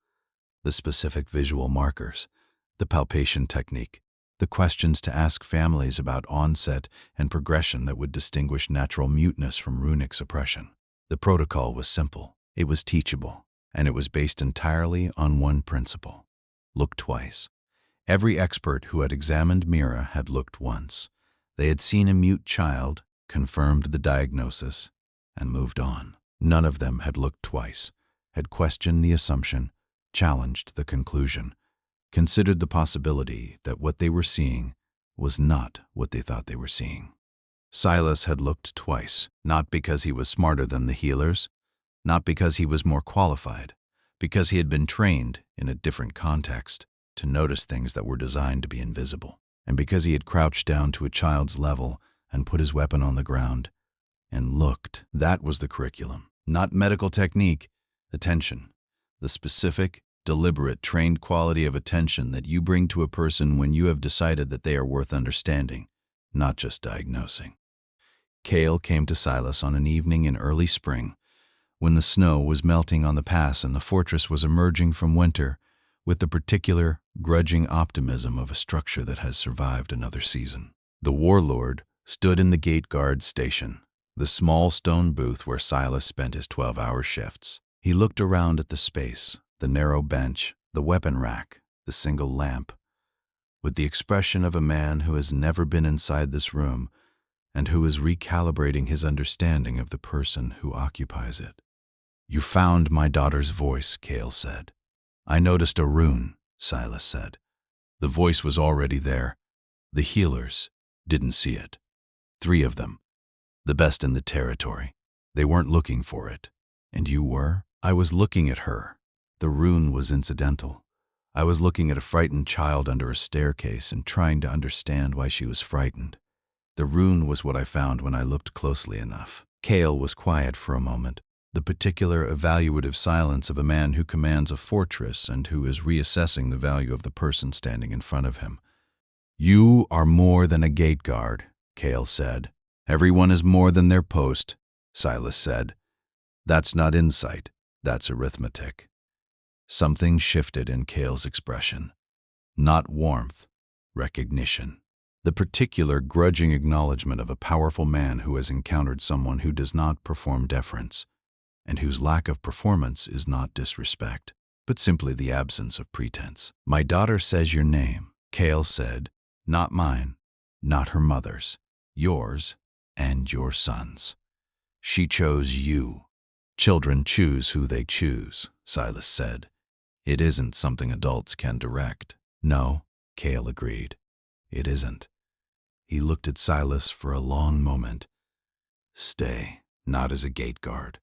the specific visual markers, the palpation technique, the questions to ask families about onset and progression that would distinguish natural muteness from runic suppression. The protocol was simple, it was teachable, and it was based entirely on one principle: look twice. Every expert who had examined Mira had looked once. They had seen a mute child, confirmed the diagnosis, and moved on. None of them had looked twice, had questioned the assumption, challenged the conclusion, considered the possibility that what they were seeing was not what they thought they were seeing. Silas had looked twice, not because he was smarter than the healers, not because he was more qualified, because he had been trained in a different context to notice things that were designed to be invisible, and because he had crouched down to a child's level and put his weapon on the ground and looked. That was the curriculum. Not medical technique, attention. The specific, deliberate, trained quality of attention that you bring to a person when you have decided that they are worth understanding, not just diagnosing. Kael came to Silas on an evening in early spring, when the snow was melting on the pass and the fortress was emerging from winter, with the particular, grudging optimism of a structure that has survived another season. The Warlord stood in the gate guard station, the small stone booth where Silas spent his 12-hour shifts. He looked around at the space, the narrow bench, the weapon rack, the single lamp, with the expression of a man who has never been inside this room and who is recalibrating his understanding of the person who occupies it. "You found my daughter's voice," Kael said. "I noticed a rune," Silas said. The voice was already there. The healers didn't see it. 3 of them, the best in the territory. They weren't looking for it. And you were? "I was looking at her. The rune was incidental. I was looking at a frightened child under a staircase and trying to understand why she was frightened. The rune was what I found when I looked closely enough." Kael was quiet for a moment, the particular evaluative silence of a man who commands a fortress and who is reassessing the value of the person standing in front of him. "You are more than a gate guard," Kael said. "Everyone is more than their post," Silas said. "That's not insight, that's arithmetic." Something shifted in Kael's expression. Not warmth, recognition. the particular grudging acknowledgement of a powerful man who has encountered someone who does not perform deference, and whose lack of performance is not disrespect, but simply the absence of pretense. "My daughter says your name," Kael said. "Not mine, not her mother's, yours and your son's. She chose you." "Children choose who they choose," Silas said. "It isn't something adults can direct." "No," Kael agreed. "It isn't." He looked at Silas for a long moment. "Stay, not as a gate guard.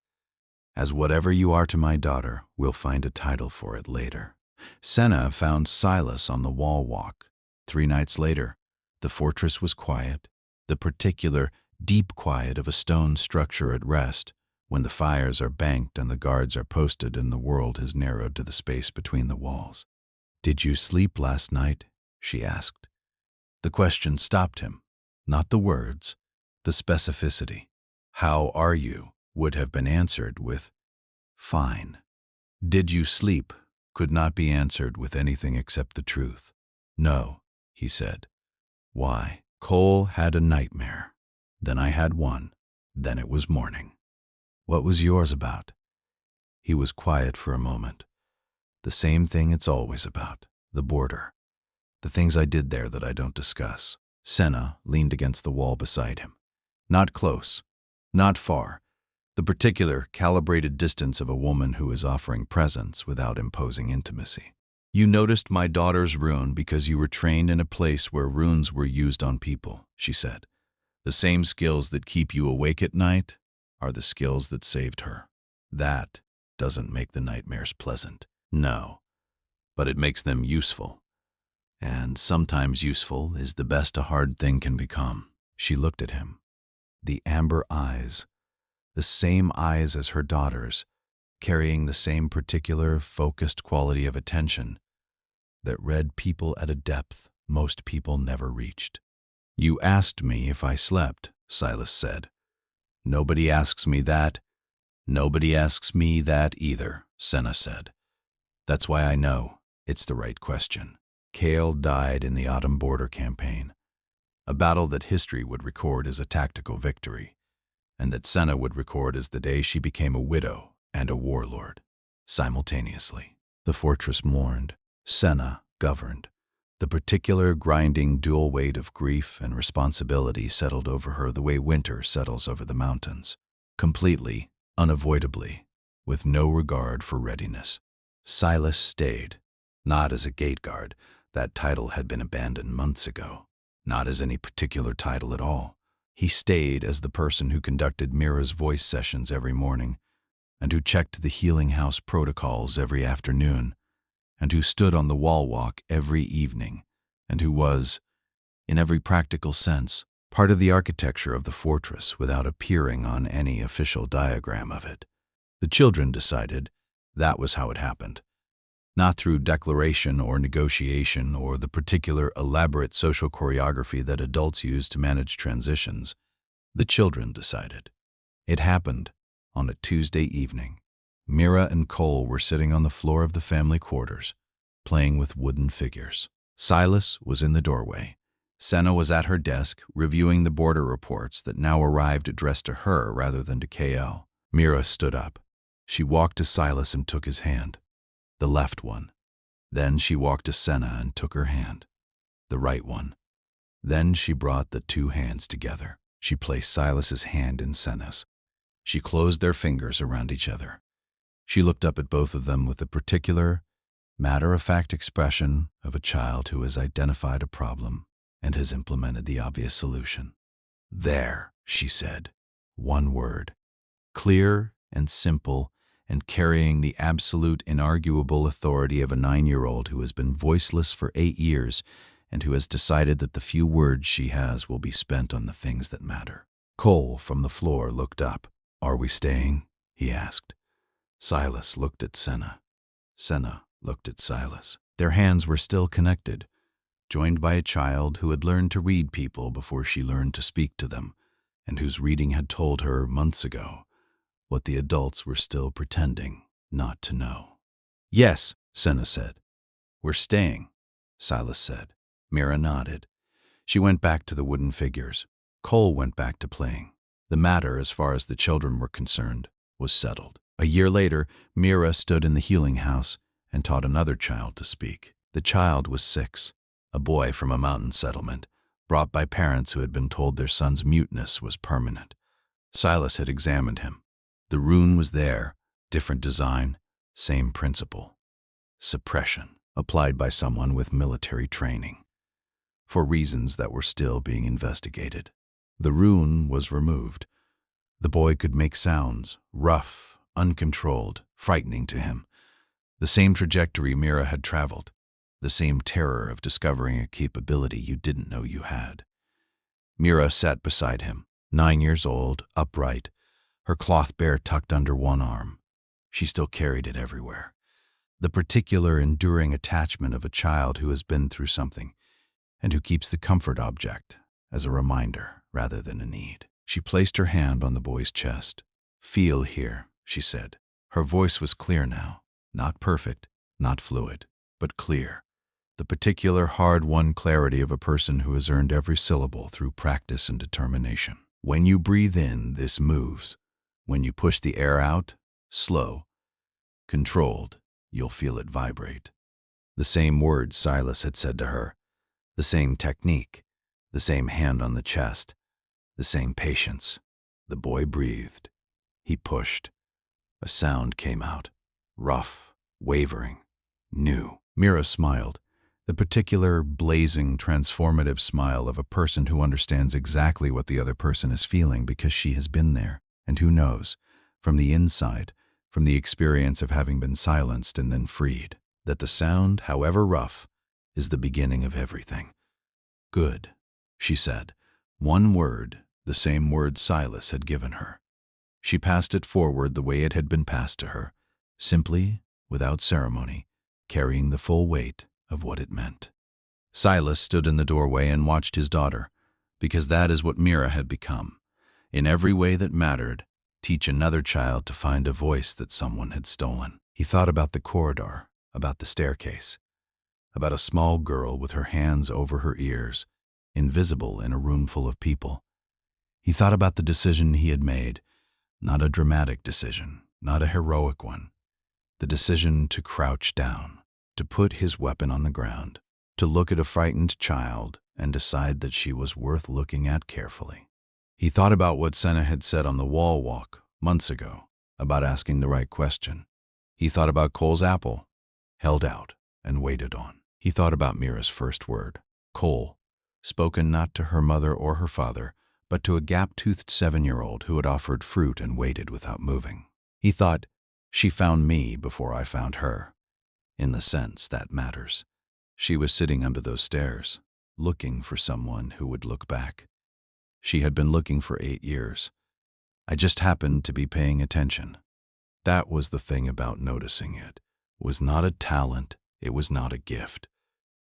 As whatever you are to my daughter, we'll find a title for it later." Senna found Silas on the wall walk. 3 nights later, the fortress was quiet, the particular deep quiet of a stone structure at rest, when the fires are banked and the guards are posted and the world has narrowed to the space between the walls. "Did you sleep last night?" she asked. The question stopped him, not the words, the specificity. "How are you?" would have been answered with "fine." "Did you sleep?" could not be answered with anything except the truth. "No," he said. "Why?" "Cole had a nightmare. Then I had one. Then it was morning." "What was yours about?" He was quiet for a moment. "The same thing it's always about, the border. The things I did there that I don't discuss." Senna leaned against the wall beside him. Not close, not far, the particular calibrated distance of a woman who is offering presence without imposing intimacy. "You noticed my daughter's rune because you were trained in a place where runes were used on people," she said. "The same skills that keep you awake at night are the skills that saved her. That doesn't make the nightmares pleasant. No, but it makes them useful. And sometimes useful is the best a hard thing can become." She looked at him. The amber eyes, the same eyes as her daughter's, carrying the same particular focused quality of attention that read people at a depth most people never reached. "You asked me if I slept," Silas said. "Nobody asks me that. Nobody asks me that either," Senna said. "That's why I know it's the right question." Kael died in the Autumn Border Campaign, a battle that history would record as a tactical victory, and that Senna would record as the day she became a widow and a warlord. Simultaneously, the fortress mourned. Senna governed. The particular grinding dual weight of grief and responsibility settled over her the way winter settles over the mountains, completely, unavoidably, with no regard for readiness. Silas stayed, not as a gate guard. That title had been abandoned months ago. Not as any particular title at all. He stayed as the person who conducted Mira's voice sessions every morning, and who checked the healing house protocols every afternoon, and who stood on the wall walk every evening, and who was, in every practical sense, part of the architecture of the fortress without appearing on any official diagram of it. The children decided that was how it happened. Not through declaration or negotiation or the particular elaborate social choreography that adults use to manage transitions. The children decided. It happened on a Tuesday evening. Mira and Cole were sitting on the floor of the family quarters, playing with wooden figures. Silas was in the doorway. Senna was at her desk, reviewing the border reports that now arrived addressed to her rather than to Kael. Mira stood up. She walked to Silas and took his hand. The left one. Then she walked to Senna and took her hand. The right one. Then she brought the 2 hands together. She placed Silas's hand in Senna's. She closed their fingers around each other. She looked up at both of them with the particular, matter-of-fact expression of a child who has identified a problem and has implemented the obvious solution. "There," she said. One word. Clear and simple, and carrying the absolute, inarguable authority of a 9-year-old who has been voiceless for 8 years and who has decided that the few words she has will be spent on the things that matter. Cole, from the floor, looked up. "Are we staying?" he asked. Silas looked at Senna. Senna looked at Silas. Their hands were still connected, joined by a child who had learned to read people before she learned to speak to them, and whose reading had told her months ago what the adults were still pretending not to know. "Yes," Senna said. "We're staying," Silas said. Mira nodded. She went back to the wooden figures. Cole went back to playing. The matter, as far as the children were concerned, was settled. A year later, Mira stood in the healing house and taught another child to speak. The child was 6, a boy from a mountain settlement, brought by parents who had been told their son's muteness was permanent. Silas had examined him. The rune was there, different design, same principle. Suppression, applied by someone with military training, for reasons that were still being investigated. The rune was removed. The boy could make sounds, rough, uncontrolled, frightening to him. The same trajectory Mira had traveled, the same terror of discovering a capability you didn't know you had. Mira sat beside him, 9 years old, upright, her cloth bear tucked under one arm. She still carried it everywhere. The particular enduring attachment of a child who has been through something and who keeps the comfort object as a reminder rather than a need. She placed her hand on the boy's chest. "Feel here," she said. Her voice was clear now, not perfect, not fluid, but clear. The particular hard-won clarity of a person who has earned every syllable through practice and determination. When you breathe in, this moves. When you push the air out, slow, controlled, you'll feel it vibrate. The same words Silas had said to her, the same technique, the same hand on the chest, the same patience. The boy breathed. He pushed. A sound came out, rough, wavering, new. Mira smiled, the particular blazing, transformative smile of a person who understands exactly what the other person is feeling because she has been there, and who knows, from the inside, from the experience of having been silenced and then freed, that the sound, however rough, is the beginning of everything. "Good," she said. One word, the same word Silas had given her. She passed it forward the way it had been passed to her, simply, without ceremony, carrying the full weight of what it meant. Silas stood in the doorway and watched his daughter, because that is what Mira had become. In every way that mattered, teach another child to find a voice that someone had stolen. He thought about the corridor, about the staircase, about a small girl with her hands over her ears, invisible in a room full of people. He thought about the decision he had made, not a dramatic decision, not a heroic one, the decision to crouch down, to put his weapon on the ground, to look at a frightened child and decide that she was worth looking at carefully. He thought about what Senna had said on the wall walk months ago, about asking the right question. He thought about Cole's apple, held out and waited on. He thought about Mira's first word, Cole, spoken not to her mother or her father, but to a gap-toothed 7-year-old who had offered fruit and waited without moving. He thought, she found me before I found her. In the sense that matters. She was sitting under those stairs, looking for someone who would look back. She had been looking for 8 years. I just happened to be paying attention. That was the thing about noticing it. It was not a talent, it was not a gift.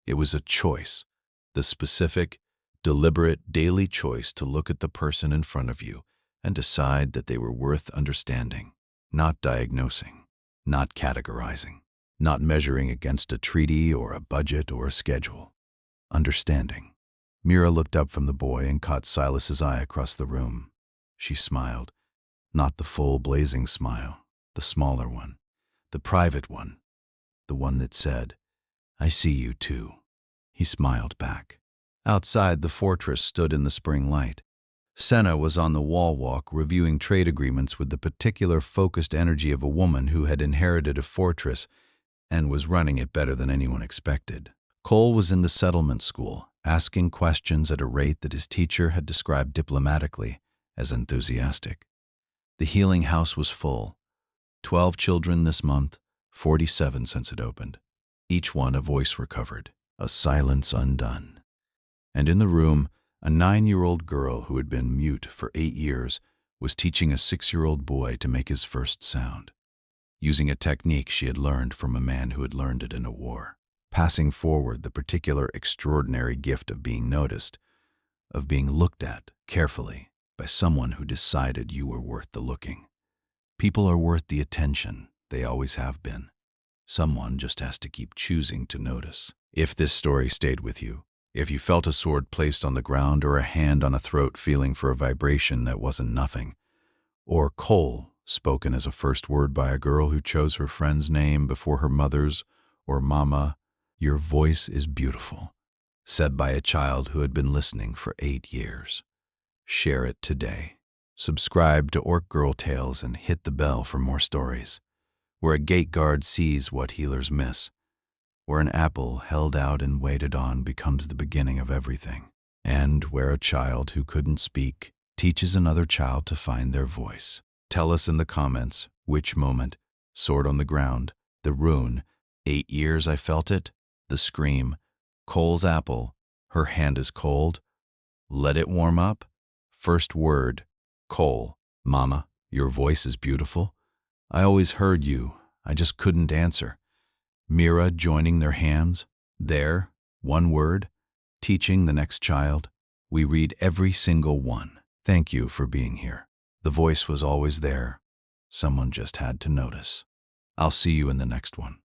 It was a choice, the specific, deliberate daily choice to look at the person in front of you and decide that they were worth understanding, not diagnosing, not categorizing, not measuring against a treaty or a budget or a schedule. Understanding. Mira looked up from the boy and caught Silas's eye across the room. She smiled, not the full blazing smile, the smaller one, the private one, the one that said, "I see you too." He smiled back. Outside, the fortress stood in the spring light. Senna was on the wall walk reviewing trade agreements with the particular focused energy of a woman who had inherited a fortress and was running it better than anyone expected. Cole was in the settlement school, asking questions at a rate that his teacher had described diplomatically as enthusiastic. The healing house was full. 12 children this month, 47 since it opened. Each one a voice recovered, a silence undone. And in the room, a 9-year-old girl who had been mute for 8 years was teaching a 6-year-old boy to make his first sound, using a technique she had learned from a man who had learned it in a war, passing forward the particular extraordinary gift of being noticed, of being looked at carefully by someone who decided you were worth the looking. People are worth the attention, they always have been. Someone just has to keep choosing to notice. If this story stayed with you, If you felt a sword placed on the ground or a hand on a throat feeling for a vibration that wasn't nothing, or Cole, spoken as a first word by a girl who chose her friend's name before her mother's, or Mama, your voice is beautiful, said by a child who had been listening for 8 years. Share it today. Subscribe to Orc Girl Tales and hit the bell for more stories, where a gate guard sees what healers miss, where an apple held out and waited on becomes the beginning of everything, and where a child who couldn't speak teaches another child to find their voice. Tell us in the comments which moment: sword on the ground, the rune, 8 years I felt it, the scream, Cole's apple, her hand is cold, let it warm up, first word, Cole, Mama, your voice is beautiful, I always heard you, I just couldn't answer, Mira joining their hands, there, one word, teaching the next child. We read every single one. Thank you for being here. The voice was always there. Someone just had to notice. I'll see you in the next one.